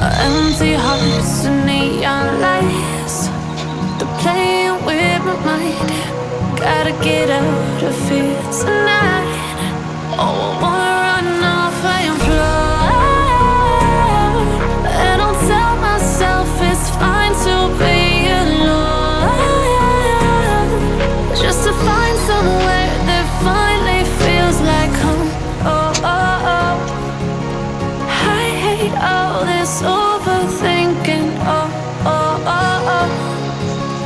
Empty hearts and neon lights, they're playing with my mind. Gotta get out of here tonight. Oh, I wanna run off and fly. And I'll tell myself it's fine to be alone, just to find somewhere that finally feels like home. Oh, oh, oh. I hate all this overthinking. Oh, oh, oh, oh.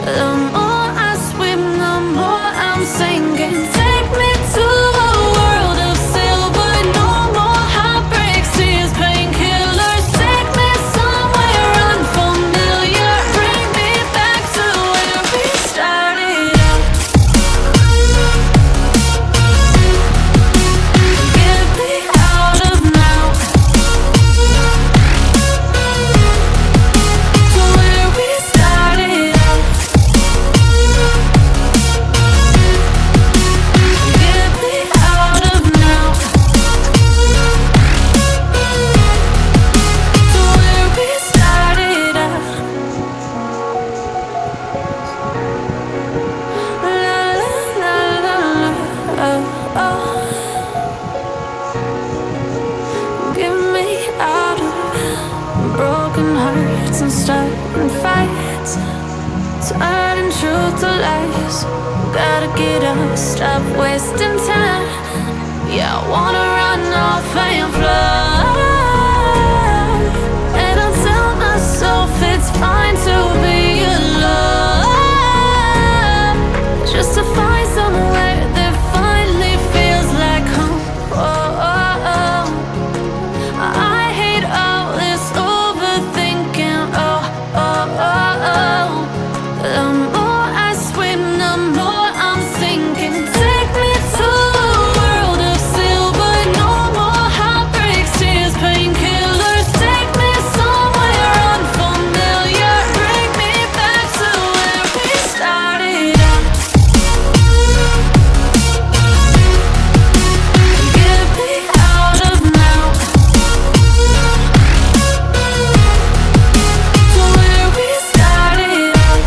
The more I swim, the more I'm sinking. Take me to a world of silver. No more heartbreaks, tears, painkillers. Take me somewhere unfamiliar. Bring me back to where we started out. Get me out of now, to where we started out. Get me out of now, to where we started out. La la la la la, oh, oh. Get me out of broken hearts and starting fights, turning truth to lies. Gotta get up, stop wasting time. Yeah, I wanna run off and fly. And I'll tell myself it's fine to be alone, just to find somewhere that finally feels like home. Oh, oh, oh. I hate all this overthinking. Oh, oh, oh, oh. The more I swim, the more I'm sinking. Take me to a world of silver. No more heartbreaks, tears, painkillers. Take me somewhere unfamiliar. Bring me back to where we started out. Get me out of now, to where we started out.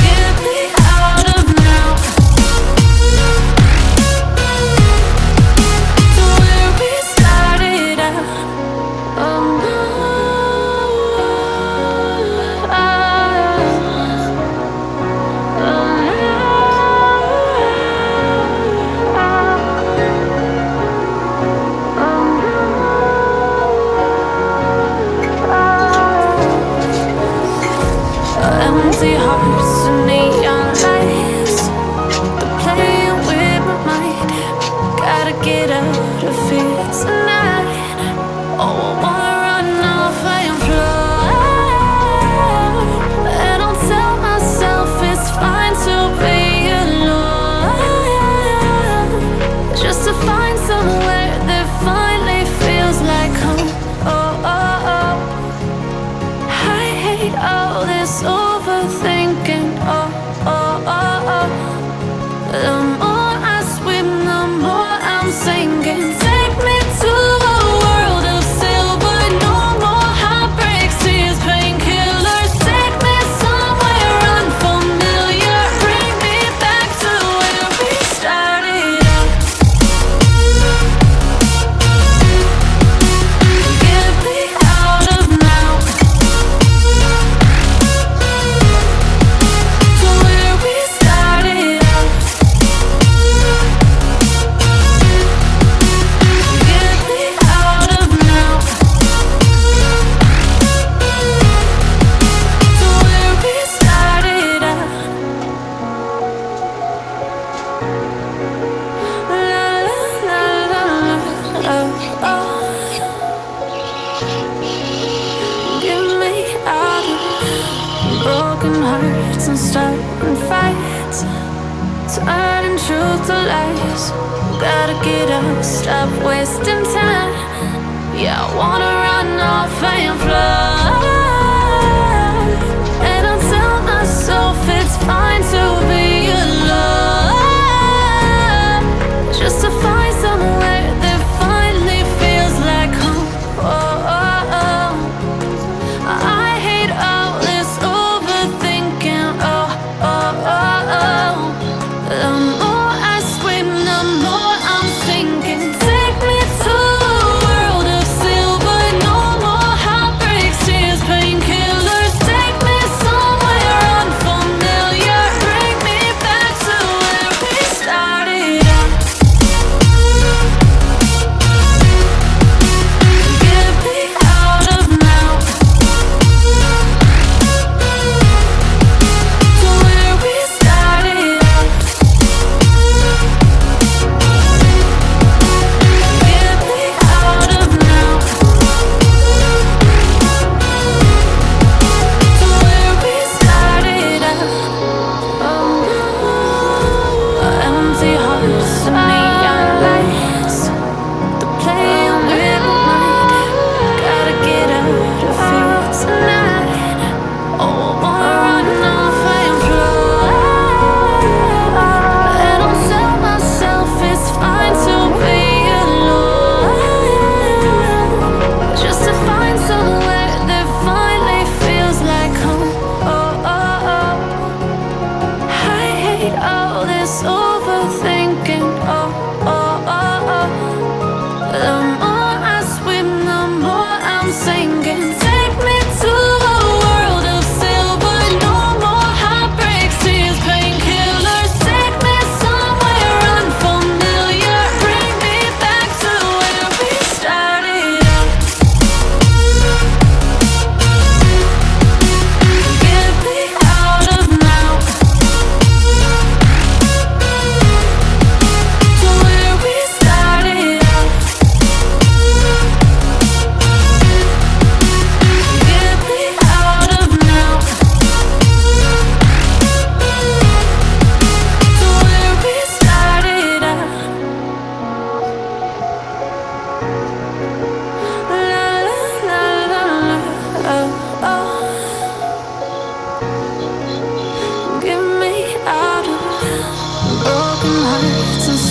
Get me out of now, to where we started out. Oh, empty hearts and neon lights, they're playing with my mind. Gotta get out of here tonight. Oh, I wanna run off and fly. And I'll tell myself it's fine to be alone, just to find somewhere that finally feels like home. Oh, oh, oh. I hate all this overthinking. Oh, oh, oh, oh. The more I swim, the more I'm sinking. Take me to a world of silver. No more heartbreaks, tears, painkillers. Take me somewhere unfamiliar. Bring me back to where we started out. Get me out of now, to where we started out. Get me out of now, to where we started out. La la la la la, oh, oh. Get me out of broken hearts and starting fights, turning truth to lies. Gotta get up, stop wasting time. Yeah, I wanna run off and fly. And I'll tell myself it's fine to be alone, just to find somewhere that finally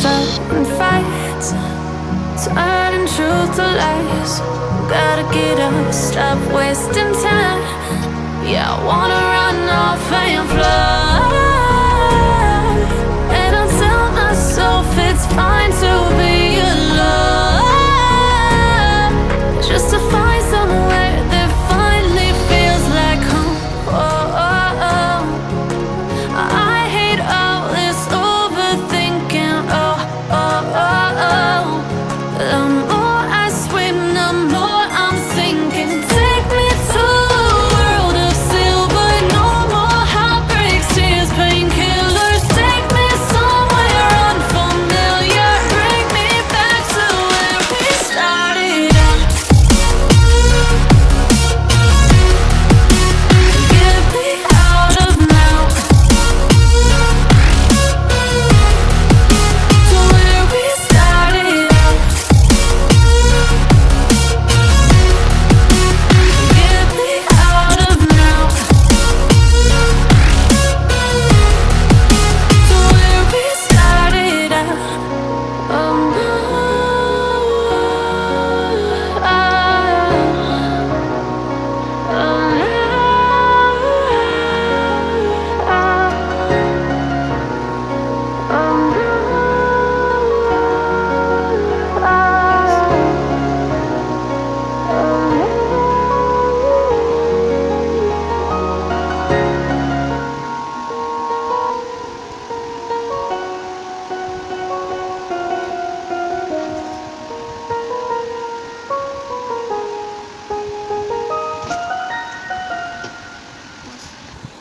starting fights, turning truth to lies. Gotta get up, stop wasting time. Yeah, I wanna run off and fly.